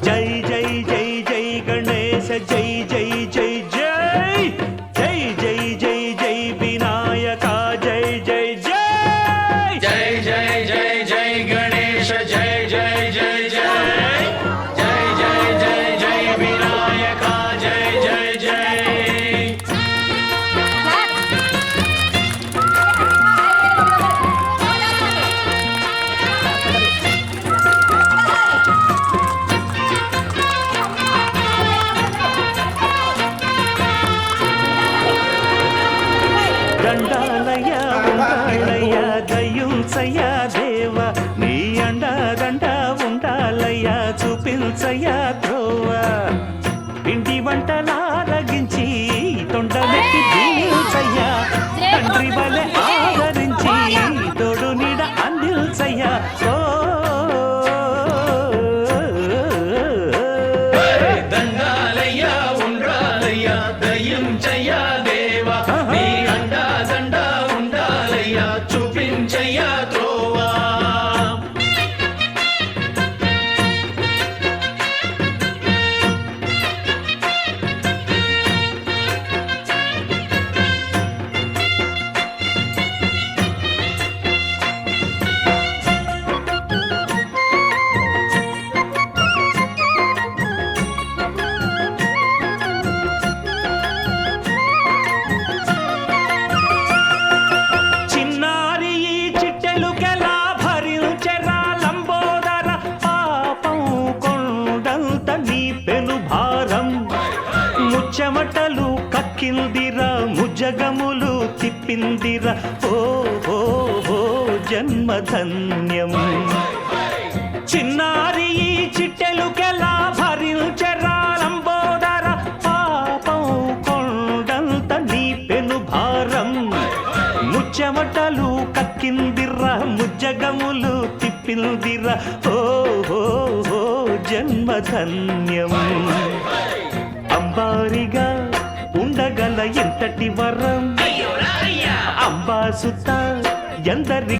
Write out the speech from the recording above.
జై జై జై జై గణేశ జై జై జై జై జై జై జై జై వినాయక జై జై జై జై జై జై జై గణేశ జై జై జై జై జై జై జై జై వినాయక జై జై జై దండాలయ ఉండాలయ దయ్యుంచయ దేవ నీ అండదండ ఉండాలయ చూపించయ త్రోవ పిండి వంటలారగించి తొండలెత్తి దీల్చయ్య తండ్రి వలె ఆదరించి తోడు నీడ అందిల్చయ్య దండాలయ్య ఉండ్రాలయ్య దయ్యం చెయ్య దేవా నీ అండా దండ ఉండాలయ్య చూపించయ్య త్రోవా చిన్నారి ఈ చిట్టెలుకెలా భరించెరా లంబోదర పాపం కొండంత నీ పెను భారం ముచ్చమటలు కక్కిందిరా ముజగములు తిప్పిందిరా ఓ ఓ ఓ జన్మధన్యం చిన్నారి ఈ చిట్టెలుకెలా భరించెరా లంబోదర పాపం కొండంత నీ పెను భారం ముచ్చమటలు కక్కిందిరా ముజ్జగములు తిప్పిందిరా ఓ ఓ ఓ జన్మధన్యం అంబారిగా ఉండగల ఎంతటి వరం అంబాసుత ఎందరి